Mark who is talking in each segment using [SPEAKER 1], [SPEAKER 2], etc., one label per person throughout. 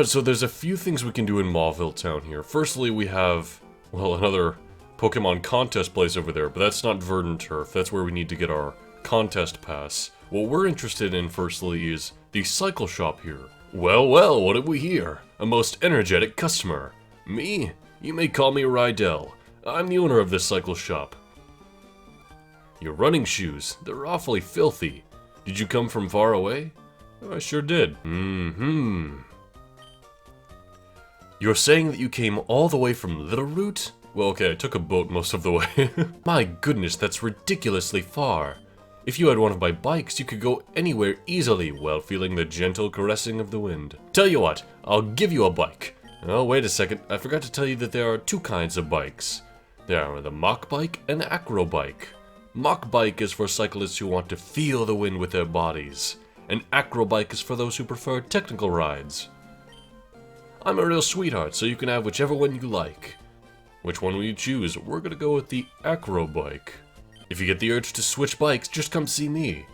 [SPEAKER 1] Alright, so there's a few things we can do in Mauville town here. Firstly, we have, well, another Pokemon contest place over there, but that's not Verdant Turf. That's where we need to get our contest pass. What we're interested in, firstly, is the cycle shop here. Well, well, what have we here? A most energetic customer. Me? You may call me Rydell. I'm the owner of this cycle shop. Your running shoes, they're awfully filthy. Did you come from far away? Oh, I sure did. You're saying that you came all the way from Littleroot? Well, okay, I took a boat most of the way. My goodness, that's ridiculously far. If you had one of my bikes, you could go anywhere easily while feeling the gentle caressing of the wind. Tell you what, I'll give you a bike. Oh, wait a second, I forgot to tell you that there are two kinds of bikes. There are the Mach bike and Acro bike. Mach bike is for cyclists who want to feel the wind with their bodies. An Acro bike is for those who prefer technical rides. I'm a real sweetheart, so you can have whichever one you like. Which one will you choose? We're gonna go with the Acro bike. If you get the urge to switch bikes, just come see me.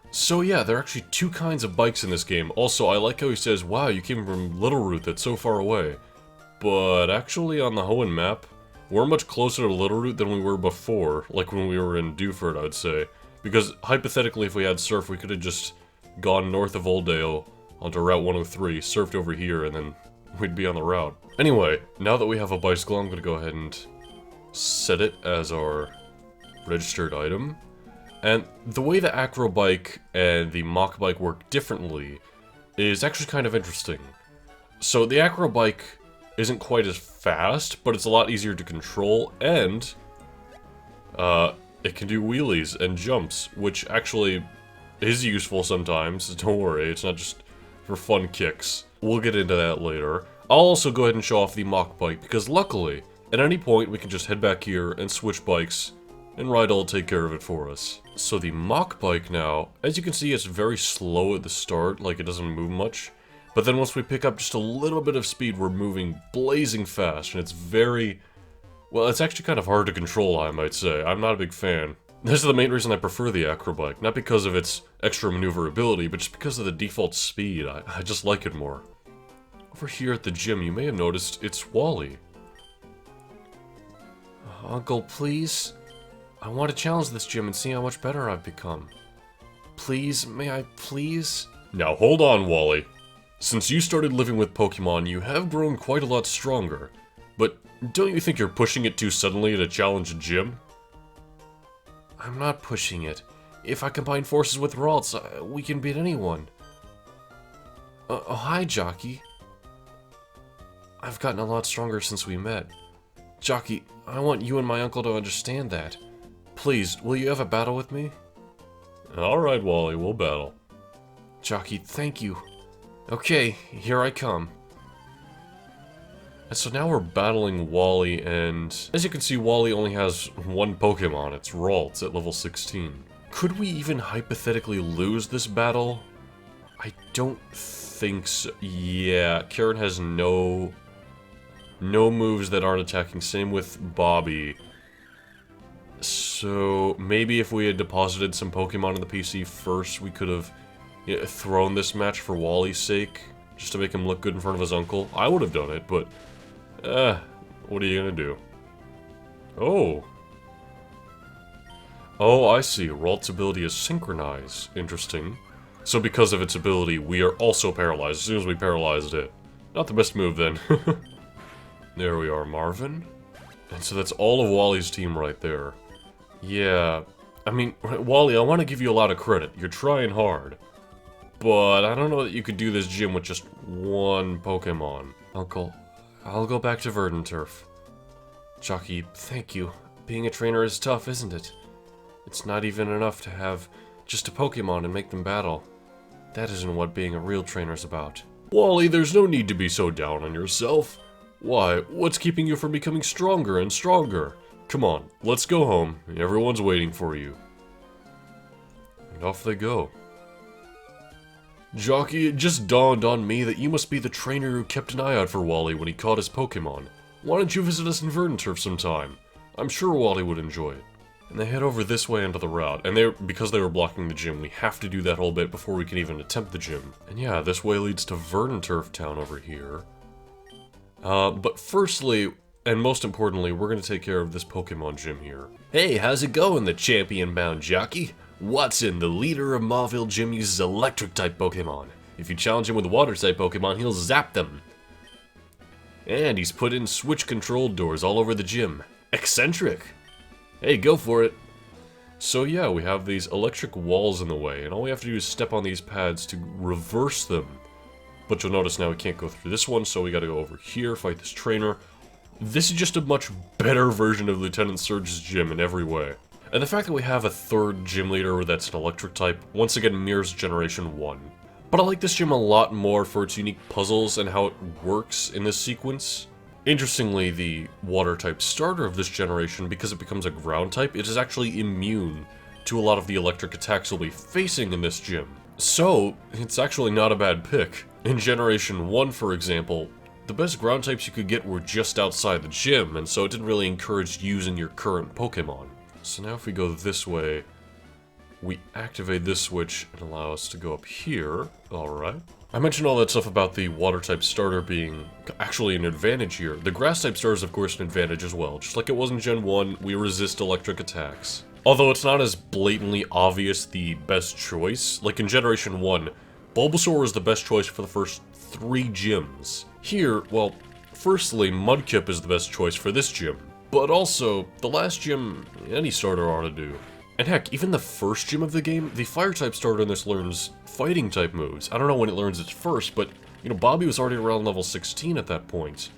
[SPEAKER 1] So yeah, there are actually two kinds of bikes in this game. Also, I like how he says, wow, you came from Littleroot, that's so far away. But actually on the Hoenn map, we're much closer to Littleroot than we were before, like when we were in Dewford, I'd say. Because hypothetically, if we had surf, we could have just gone north of Oldale onto Route 103, surfed over here, and then we'd be on the route. Anyway, now that we have a bicycle, I'm gonna go ahead and set it as our registered item. And the way the Acro bike and the Mach bike work differently is actually kind of interesting. So the Acro bike isn't quite as fast, but it's a lot easier to control, and it can do wheelies and jumps, which actually is useful sometimes. Don't worry, it's not just for fun kicks. We'll get into that later. I'll also go ahead and show off the Mach bike, because luckily, at any point we can just head back here and switch bikes, and Rydell will take care of it for us. So the Mach bike now, as you can see, it's very slow at the start, like it doesn't move much. But then once we pick up just a little bit of speed, we're moving blazing fast, and it's very... well, it's actually kind of hard to control, I might say. I'm not a big fan. This is the main reason I prefer the Acro bike, not because of its extra maneuverability, but just because of the default speed. I just like it more. Over here at the gym, you may have noticed it's Wally. Uncle, please? I want to challenge this gym and see how much better I've become. Please, may I please? Now hold on, Wally. Since you started living with Pokemon, you have grown quite a lot stronger. But don't you think you're pushing it too suddenly to challenge a gym? I'm not pushing it. If I combine forces with Ralts, we can beat anyone. Oh, hi, Jockey. I've gotten a lot stronger since we met. Jockey, I want you and my uncle to understand that. Please, will you have a battle with me? Alright, Wally, we'll battle. Jockey, thank you. Okay, here I come. And so now we're battling Wally, and as you can see, Wally only has one Pokemon. It's Ralts at level 16. Could we even hypothetically lose this battle? I don't think so. Yeah, Karen has no moves that aren't attacking. Same with Bobby. So maybe if we had deposited some Pokemon in the PC first, we could have thrown this match for Wally's sake, just to make him look good in front of his uncle. I would have done it, but what are you gonna do? Oh, I see. Ralt's ability is Synchronize. Interesting. So because of its ability, we are also paralyzed as soon as we paralyzed it. Not the best move then. There we are, Marvin. And so that's all of Wally's team right there. Yeah, I mean, Wally, I want to give you a lot of credit. You're trying hard. But I don't know that you could do this gym with just one Pokemon. Uncle, I'll go back to Verdant Turf. Jockey, thank you. Being a trainer is tough, isn't it? It's not even enough to have just a Pokemon and make them battle. That isn't what being a real trainer's about. Wally, there's no need to be so down on yourself. Why, what's keeping you from becoming stronger and stronger? Come on, let's go home. Everyone's waiting for you. And off they go. Jockey, it just dawned on me that you must be the trainer who kept an eye out for Wally when he caught his Pokemon. Why don't you visit us in Verdant Turf sometime? I'm sure Wally would enjoy it. And they head over this way into the route. And because they were blocking the gym, we have to do that whole bit before we can even attempt the gym. And yeah, this way leads to Verdanturf Town over here. But firstly, and most importantly, we're going to take care of this Pokemon gym here. Hey, how's it going, the champion-bound jockey? Wattson, the leader of Mauville Gym, uses electric-type Pokemon. If you challenge him with water-type Pokemon, he'll zap them. And he's put in switch-controlled doors all over the gym. Eccentric! Hey, go for it! So yeah, we have these electric walls in the way, and all we have to do is step on these pads to reverse them. But you'll notice now we can't go through this one, so we gotta go over here, fight this trainer. This is just a much better version of Lieutenant Surge's gym in every way. And the fact that we have a third gym leader that's an electric type, once again mirrors Generation 1. But I like this gym a lot more for its unique puzzles and how it works in this sequence. Interestingly, the water-type starter of this generation, because it becomes a ground type, it is actually immune to a lot of the electric attacks we'll be facing in this gym. So, it's actually not a bad pick. In Generation 1, for example, the best ground types you could get were just outside the gym, and so it didn't really encourage using your current Pokemon. So now if we go this way, we activate this switch and allow us to go up here. Alright. I mentioned all that stuff about the water-type starter being actually an advantage here. The grass-type starter is of course an advantage as well. Just like it was in Gen 1, we resist electric attacks. Although it's not as blatantly obvious the best choice. Like in Generation 1, Bulbasaur was the best choice for the first 3 gyms. Here, well, firstly, Mudkip is the best choice for this gym. But also, the last gym any starter ought to do. And heck, even the first gym of the game, the Fire-type starter in this learns Fighting-type moves. I don't know when it learns its first, but, you know, Bobby was already around level 16 at that point.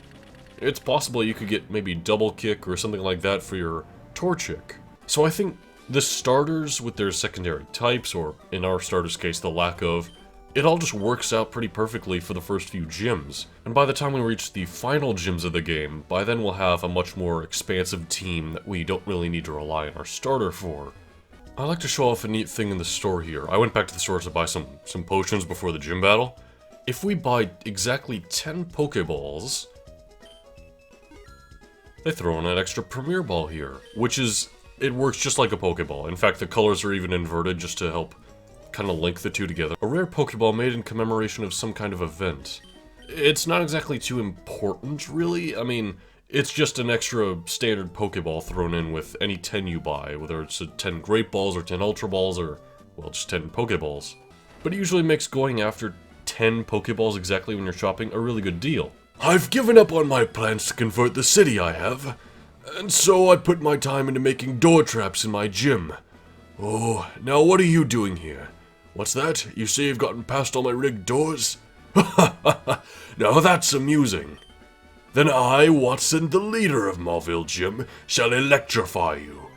[SPEAKER 1] It's possible you could get maybe Double Kick or something like that for your Torchic. So I think the starters with their secondary types, or in our starter's case, the lack of, it all just works out pretty perfectly for the first few gyms. And by the time we reach the final gyms of the game, by then we'll have a much more expansive team that we don't really need to rely on our starter for. I like to show off a neat thing in the store here. I went back to the store to buy some potions before the gym battle. If we buy exactly 10 Pokeballs, they throw in an extra Premier Ball here, which is, it works just like a Pokeball. In fact, the colors are even inverted just to help kind of link the two together. A rare Pokeball made in commemoration of some kind of event. It's not exactly too important, really. I mean, it's just an extra standard Pokeball thrown in with any 10 you buy, whether it's 10 Great Balls or 10 Ultra Balls or, well, just 10 Pokeballs. But it usually makes going after 10 Pokeballs exactly when you're shopping a really good deal. I've given up on my plans to convert the city, I have. And so I put my time into making door traps in my gym. Oh, now what are you doing here? What's that? You say you've gotten past all my rigged doors? Ha ha ha! Now that's amusing. Then I, Wattson, the leader of Mauville Gym, shall electrify you.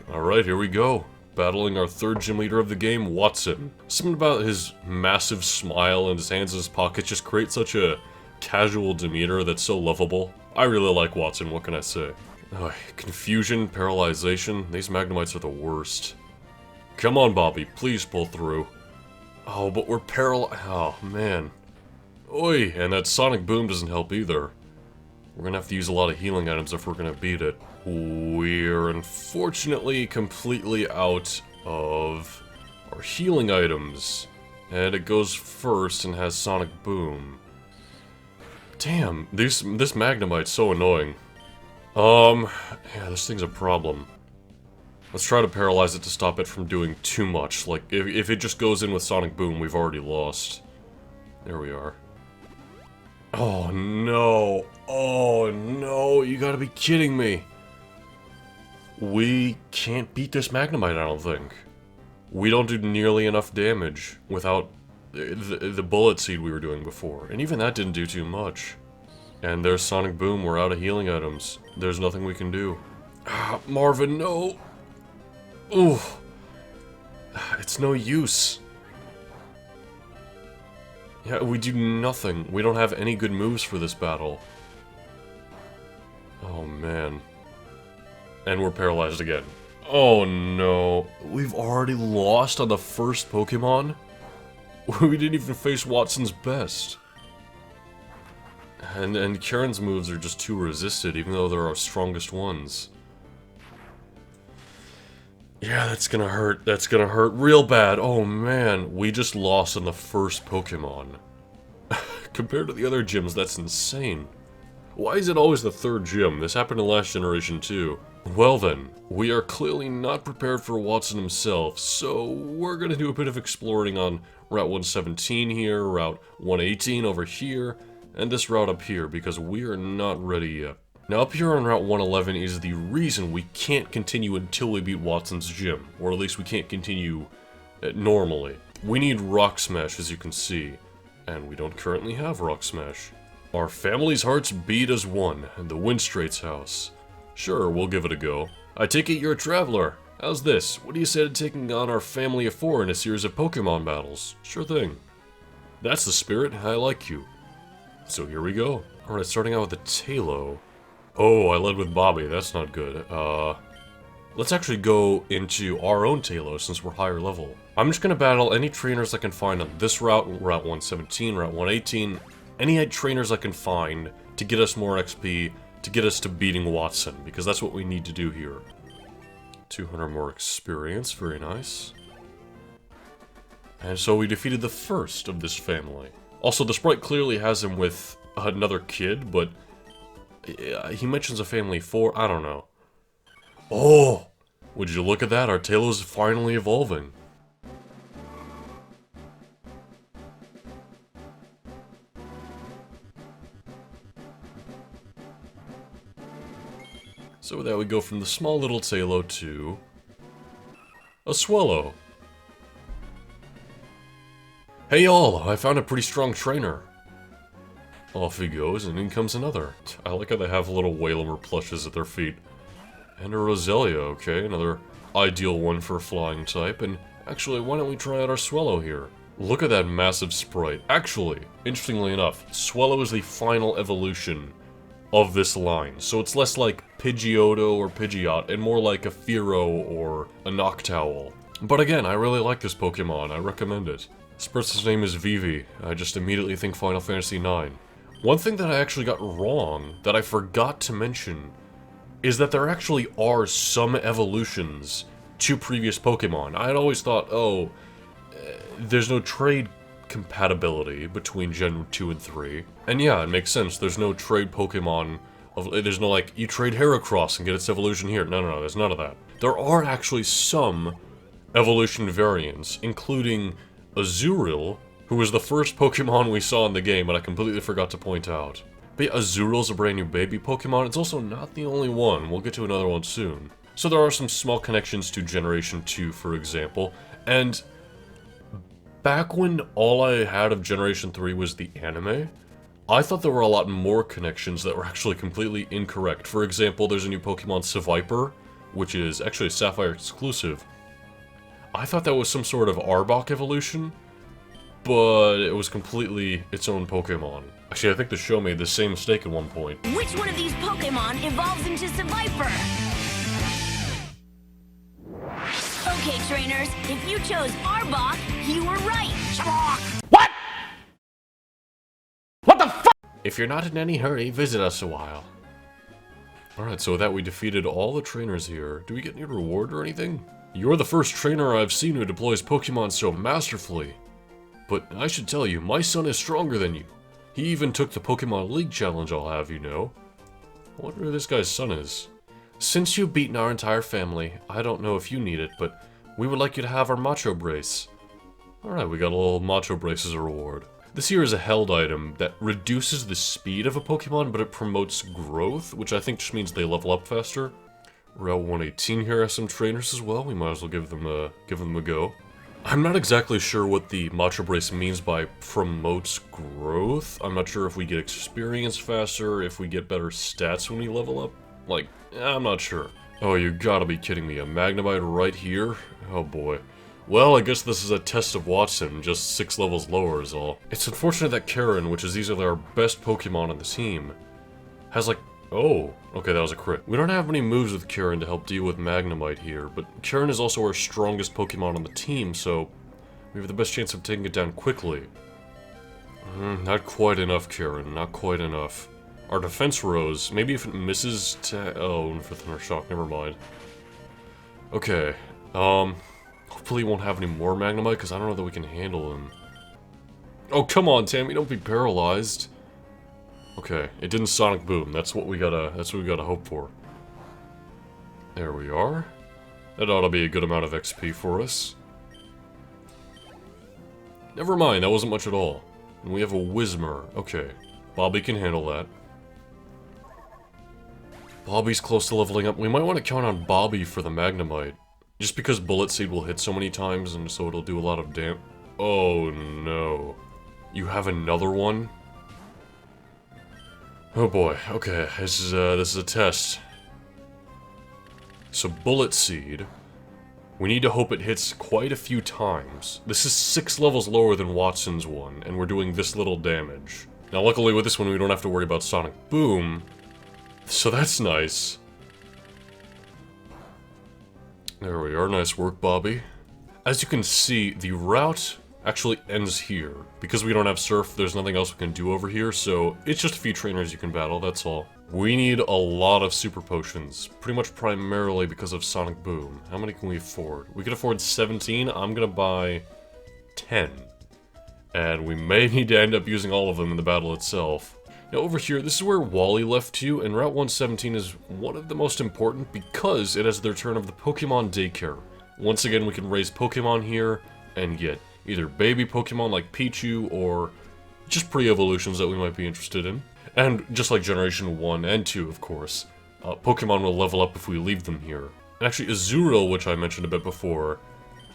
[SPEAKER 1] Alright, here we go. Battling our third gym leader of the game, Wattson. Something about his massive smile and his hands in his pockets just creates such a casual demeanor that's so lovable. I really like Wattson, what can I say? Confusion, paralyzation, these Magnemites are the worst. Come on, Bobby, please pull through. Oh, but we're paralyzed. Oh, man. Oi, and that Sonic Boom doesn't help either. We're gonna have to use a lot of healing items if we're gonna beat it. We're unfortunately completely out of our healing items. And it goes first and has Sonic Boom. Damn, this Magnemite's so annoying. Yeah, this thing's a problem. Let's try to paralyze it to stop it from doing too much. Like, if it just goes in with Sonic Boom, we've already lost. There we are. Oh no! Oh no! You gotta be kidding me! We can't beat this Magnemite, I don't think. We don't do nearly enough damage without the Bullet Seed we were doing before. And even that didn't do too much. And there's Sonic Boom, we're out of healing items. There's nothing we can do. Ah, Marvin, no! Ooh. It's no use. Yeah, we do nothing. We don't have any good moves for this battle. Oh, man. And we're paralyzed again. Oh, no. We've already lost on the first Pokemon? We didn't even face Wattson's best. And Karen's moves are just too resisted, even though they're our strongest ones. Yeah, that's gonna hurt. That's gonna hurt real bad. Oh man, we just lost in the first Pokemon. Compared to the other gyms, that's insane. Why is it always the third gym? This happened in last generation too. Well then, we are clearly not prepared for Wattson himself, so we're gonna do a bit of exploring on Route 117 here, Route 118 over here, and this route up here, because we are not ready yet. Now up here on Route 111 is the reason we can't continue until we beat Wattson's gym, or at least we can't continue normally. We need Rock Smash, as you can see, and we don't currently have Rock Smash. Our family's hearts beat as one, at the Winstrait's house. Sure, we'll give it a go. I take it you're a traveler. How's this? What do you say to taking on our family of four in a series of Pokemon battles? Sure thing. That's the spirit, I like you. So here we go. Alright, starting out with the Talo. Oh, I led with Bobby, that's not good. Let's actually go into our own Talo since we're higher level. I'm just gonna battle any trainers I can find on this route, Route 117, Route 118, any trainers I can find to get us more XP, to get us to beating Wattson, because that's what we need to do here. 200 more experience, very nice. And so we defeated the first of this family. Also, the sprite clearly has him with another kid, but he mentions a family of four, I don't know. Oh! Would you look at that, our Talo's finally evolving. So with that we go from the small little Talo to a Swallow. Hey y'all, I found a pretty strong trainer. Off he goes, and in comes another. I like how they have little Waylamer plushes at their feet. And a Roselia, okay, another ideal one for a flying type, and actually, why don't we try out our Swallow here? Look at that massive sprite. Actually, interestingly enough, Swallow is the final evolution of this line, so it's less like Pidgeotto or Pidgeot, and more like a Fearow or a Noctowl. But again, I really like this Pokemon, I recommend it. This person's name is Vivi, I just immediately think Final Fantasy IX. One thing that I actually got wrong, that I forgot to mention, is that there actually are some evolutions to previous Pokemon. I had always thought, oh, there's no trade compatibility between Gen 2 and 3. And yeah, it makes sense, there's no trade Pokemon, there's no like, you trade Heracross and get its evolution here. No, there's none of that. There are actually some evolution variants, including Azurill, who was the first Pokemon we saw in the game, but I completely forgot to point out. But yeah, Azurill's a brand new baby Pokemon. It's also not the only one. We'll get to another one soon. So there are some small connections to Generation 2, for example. And back when all I had of Generation 3 was the anime, I thought there were a lot more connections that were actually completely incorrect. For example, there's a new Pokemon, Seviper, which is actually a Sapphire exclusive. I thought that was some sort of Arbok evolution, but it was completely its own Pokemon. Actually, I think the show made the same mistake at one point.
[SPEAKER 2] Which one of these Pokemon evolves into Seviper? Okay, trainers, if you chose Arbok, you were right.
[SPEAKER 3] What? What the fuck?
[SPEAKER 1] If you're not in any hurry, visit us a while. Alright, so with that we defeated all the trainers here. Do we get any reward or anything? You're the first trainer I've seen who deploys Pokemon so masterfully. But I should tell you, my son is stronger than you. He even took the Pokemon League challenge, I'll have you know. I wonder who this guy's son is. Since you've beaten our entire family, I don't know if you need it, but we would like you to have our Macho Brace. Alright, we got a little Macho Brace as a reward. This here is a held item that reduces the speed of a Pokemon, but it promotes growth, which I think just means they level up faster. Route 118 here has some trainers as well, we might as well give them a go. I'm not exactly sure what the Macho Brace means by promotes growth. I'm not sure if we get experience faster, if we get better stats when we level up. Like, I'm not sure. Oh, you gotta be kidding me, a Magnemite right here? Oh boy. Well, I guess this is a test of Wattson, just 6 levels lower is all. It's unfortunate that Karen, which is easily our best Pokemon on the team, has like... Oh, okay, that was a crit. We don't have many moves with Karen to help deal with Magnemite here, but Karen is also our strongest Pokemon on the team, so we have the best chance of taking it down quickly. Not quite enough, Karen, not quite enough. Our defense rose. Maybe if it misses to... Oh, for Thunder Shock, never mind. Okay, Hopefully he won't have any more Magnemite, because I don't know that we can handle him. Oh, come on, Tammy, don't be paralyzed. Okay, it didn't Sonic Boom. That's what we gotta hope for. There we are. That ought to be a good amount of XP for us. Never mind, that wasn't much at all. And we have a Whismur. Okay, Bobby can handle that. Bobby's close to leveling up. We might want to count on Bobby for the Magnemite. Just because Bullet Seed will hit so many times, and so it'll do a lot of damage. Oh no. You have another one? Oh boy, okay, this is a test. So Bullet Seed, we need to hope it hits quite a few times. This is 6 levels lower than Wattson's one, and we're doing this little damage. Now luckily with this one we don't have to worry about Sonic Boom, so that's nice. There we are, nice work, Bobby. As you can see, the route actually ends here. Because we don't have Surf, there's nothing else we can do over here, so it's just a few trainers you can battle, that's all. We need a lot of Super Potions, pretty much primarily because of Sonic Boom. How many can we afford? We can afford 17, I'm gonna buy 10. And we may need to end up using all of them in the battle itself. Now over here, this is where Wally left you, and Route 117 is one of the most important because it has the return of the Pokemon Daycare. Once again, we can raise Pokemon here and get either baby Pokemon like Pichu or just pre-evolutions that we might be interested in. And just like Generation 1 and 2, of course, Pokemon will level up if we leave them here. And actually, Azurill, which I mentioned a bit before,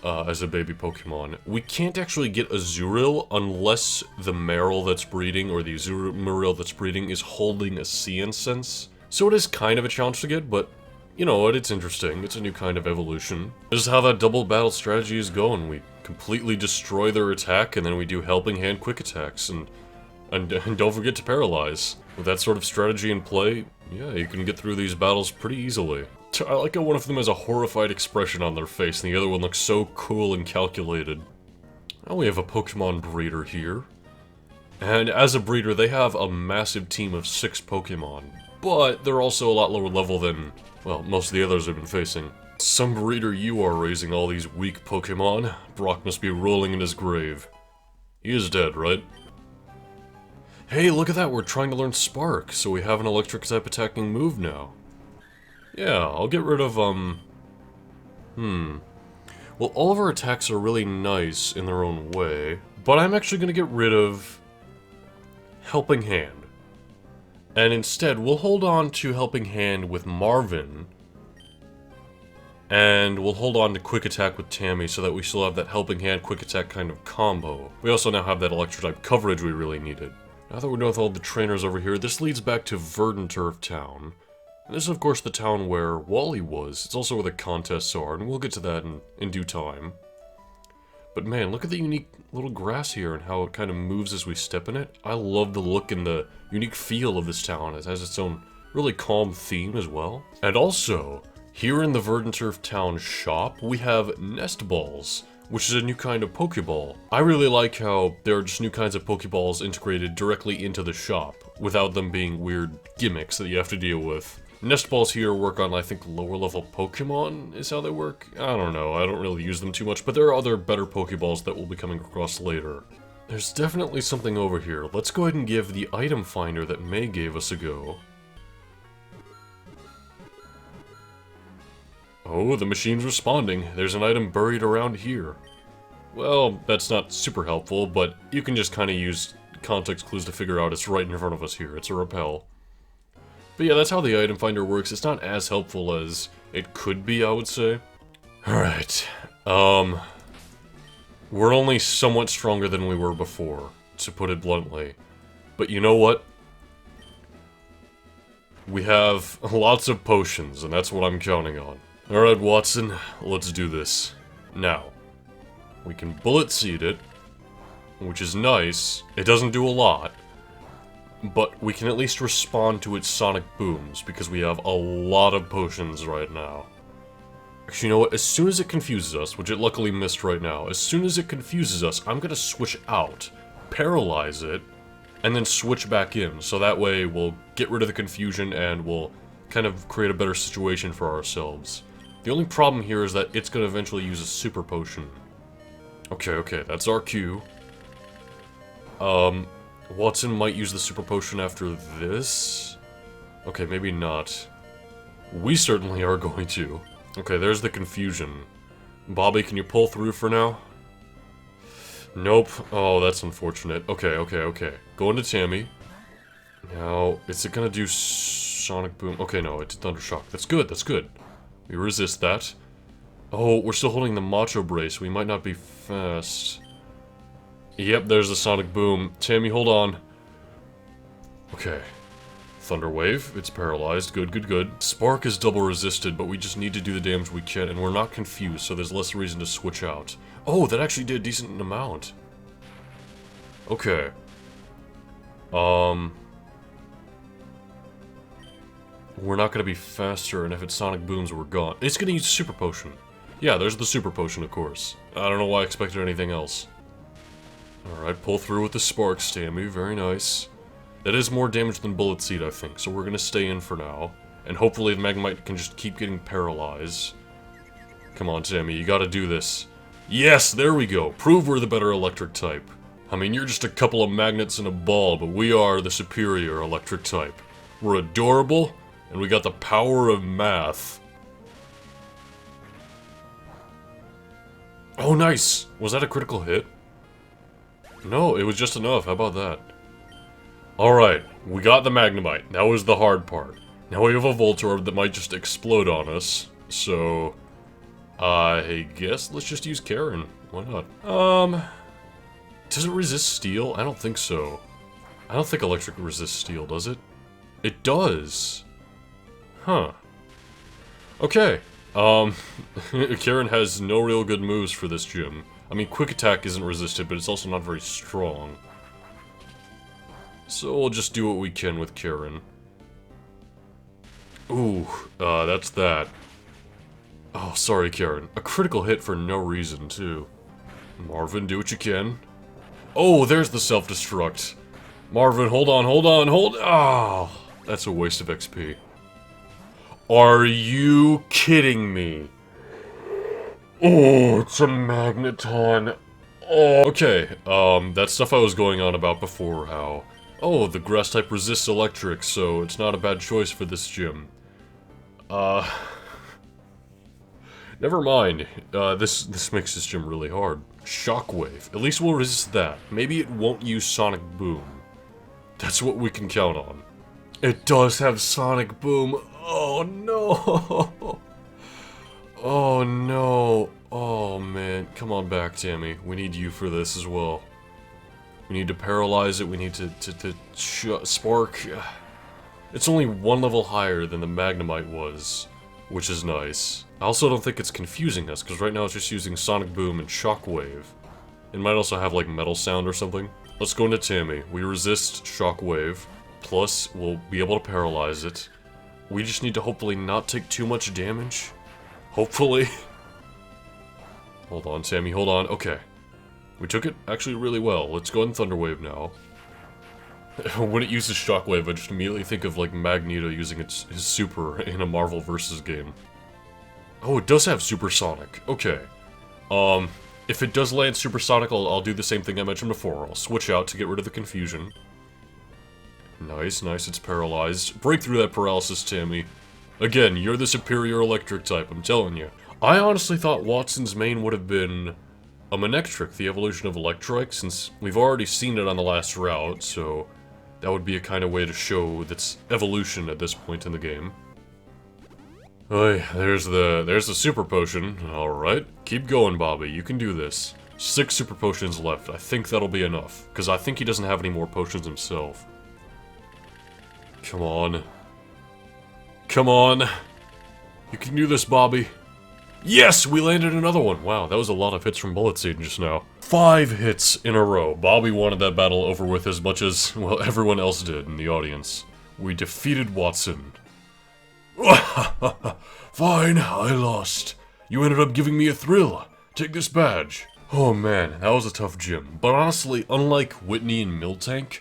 [SPEAKER 1] as a baby Pokemon, we can't actually get Azurill unless the Marill that's breeding, or the Azurill that's breeding, is holding a Cian Sense. So it is kind of a challenge to get, but you know what, it's interesting. It's a new kind of evolution. This is how that double battle strategy is going. We completely destroy their attack, and then we do Helping Hand quick attacks, and don't forget to paralyze. With that sort of strategy in play, yeah, you can get through these battles pretty easily. I like how one of them has a horrified expression on their face, and the other one looks so cool and calculated. Now we have a Pokemon breeder here. And as a breeder, they have a massive team of 6 Pokemon. But they're also a lot lower level than, well, most of the others have been facing. Some breeder you are raising all these weak Pokemon. Brock must be rolling in his grave. He is dead, right? Hey, look at that, we're trying to learn Spark, so we have an electric type attacking move now. Yeah, I'll get rid of, well, all of our attacks are really nice in their own way, but I'm actually gonna get rid of Helping Hand. And instead, we'll hold on to Helping Hand with Marvin, and we'll hold on to Quick Attack with Tammy so that we still have that Helping Hand, Quick Attack kind of combo. We also now have that Electric-type coverage we really needed. Now that we're done with all the trainers over here, this leads back to Verdanturf Town. And this is of course the town where Wally was. It's also where the contests are, and we'll get to that in due time. But man, look at the unique little grass here and how it kind of moves as we step in it. I love the look and the unique feel of this town. It has its own really calm theme as well. And also, here in the Verdanturf Town shop, we have Nest Balls, which is a new kind of Pokeball. I really like how there are just new kinds of Pokeballs integrated directly into the shop, without them being weird gimmicks that you have to deal with. Nest Balls here work on, I think, lower level Pokemon is how they work? I don't know, I don't really use them too much, but there are other better Pokeballs that we'll be coming across later. There's definitely something over here. Let's go ahead and give the item finder that May gave us a go. Oh, the machine's responding. There's an item buried around here. Well, that's not super helpful, but you can just kind of use context clues to figure out it's right in front of us here. It's a repel. But yeah, that's how the item finder works. It's not as helpful as it could be, I would say. Alright. We're only somewhat stronger than we were before, to put it bluntly. But you know what? We have lots of potions, and that's what I'm counting on. Alright, Wattson, let's do this. Now, we can Bullet Seed it, which is nice. It doesn't do a lot, but we can at least respond to its Sonic Booms, because we have a lot of potions right now. Actually, you know what? As soon as it confuses us, which it luckily missed right now, as soon as it confuses us, I'm gonna switch out, paralyze it, and then switch back in, so that way we'll get rid of the confusion and we'll kind of create a better situation for ourselves. The only problem here is that it's going to eventually use a super potion. Okay, that's our cue. Wattson might use the super potion after this. Okay, maybe not. We certainly are going to. Okay, there's the confusion. Bobby, can you pull through for now? Nope. Oh, that's unfortunate. Okay. Go into Tammy. Now, is it gonna do Sonic Boom? Okay, no, it's Thundershock. That's good. We resist that. Oh, we're still holding the Macho Brace. We might not be fast. Yep, there's the Sonic Boom. Tammy, hold on. Okay. Thunder Wave. It's paralyzed. Good. Spark is double resisted, but we just need to do the damage we can, and we're not confused, so there's less reason to switch out. Oh, that actually did a decent amount. Okay. We're not gonna be faster, and if it's Sonic Booms, we're gone. It's gonna use Super Potion. Yeah, there's the Super Potion, of course. I don't know why I expected anything else. Alright, pull through with the Sparks, Tammy. Very nice. That is more damage than Bullet Seed, I think, so we're gonna stay in for now. And hopefully the Magnemite can just keep getting paralyzed. Come on, Tammy, you gotta do this. Yes, there we go. Prove we're the better electric type. I mean, you're just a couple of magnets in a ball, but we are the superior electric type. We're adorable, and we got the power of math. Oh, nice! Was that a critical hit? No, it was just enough. How about that? Alright, we got the Magnemite. That was the hard part. Now we have a Voltorb that might just explode on us. So, I guess let's just use Karen. Why not? Does it resist steel? I don't think so. I don't think electric resists steel, does it? It does. Huh. Okay. Karen has no real good moves for this gym. I mean, Quick Attack isn't resisted, but it's also not very strong. So we'll just do what we can with Karen. Ooh, that's that. Oh, sorry, Karen. A critical hit for no reason, too. Marvin, do what you can. Oh, there's the self-destruct. Marvin, hold on. Oh, that's a waste of XP. Are you kidding me? Oh, it's a Magneton. Oh, okay, that stuff I was going on about before, how... Oh, the grass type resists electric, so it's not a bad choice for this gym. Never mind. This makes this gym really hard. Shockwave. At least we'll resist that. Maybe it won't use Sonic Boom. That's what we can count on. It does have Sonic Boom. Oh no! Oh no! Oh man, come on back, Tammy. We need you for this as well. We need to paralyze it, we need to spark. It's only one level higher than the Magnemite was, which is nice. I also don't think it's confusing us, because right now it's just using Sonic Boom and Shockwave. It might also have like Metal Sound or something. Let's go into Tammy. We resist Shockwave, plus we'll be able to paralyze it. We just need to hopefully not take too much damage. Hopefully. Hold on, Tammy, hold on. Okay. We took it actually really well. Let's go in Thunder Wave now. When it uses Shockwave, I just immediately think of like Magneto using his super in a Marvel vs. game. Oh, it does have Supersonic. Okay. If it does land Supersonic, I'll do the same thing I mentioned before. I'll switch out to get rid of the confusion. Nice, it's paralyzed. Break through that paralysis, Tammy. Again, you're the superior electric type, I'm telling you. I honestly thought Wattson's main would have been a Manectric, the evolution of Electrike, since we've already seen it on the last route, so that would be a kind of way to show its evolution at this point in the game. Hey, there's the Super Potion. Alright. Keep going, Bobby. You can do this. 6 Super Potions left. I think that'll be enough, because I think he doesn't have any more potions himself. Come on. Come on. You can do this, Bobby. Yes! We landed another one! Wow, that was a lot of hits from Bullet Seed just now. 5 hits in a row. Bobby wanted that battle over with as much as, well, everyone else did in the audience. We defeated Wattson. Fine, I lost. You ended up giving me a thrill. Take this badge. Oh man, that was a tough gym. But honestly, unlike Whitney and Miltank,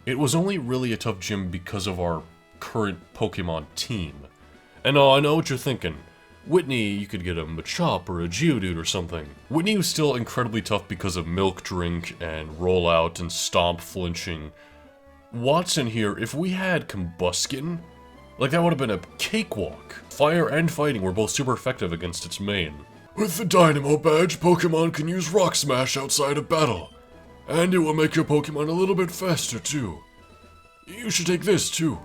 [SPEAKER 1] it was only really a tough gym because of our current Pokemon team. And I know what you're thinking. Whitney, you could get a Machop or a Geodude or something. Whitney was still incredibly tough because of Milk Drink and Roll Out and Stomp flinching. Wattson here, if we had Combuskin, like that would have been a cakewalk. Fire and Fighting were both super effective against its main. With the Dynamo badge, Pokemon can use Rock Smash outside of battle. And it will make your Pokemon a little bit faster too. You should take this too.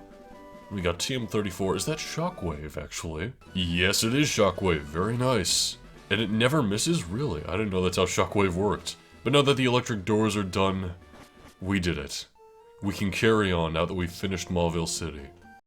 [SPEAKER 1] We got TM34. Is that Shockwave, actually? Yes, it is Shockwave. Very nice. And it never misses? Really? I didn't know that's how Shockwave worked. But now that the electric doors are done, we did it. We can carry on now that we've finished Mauville City.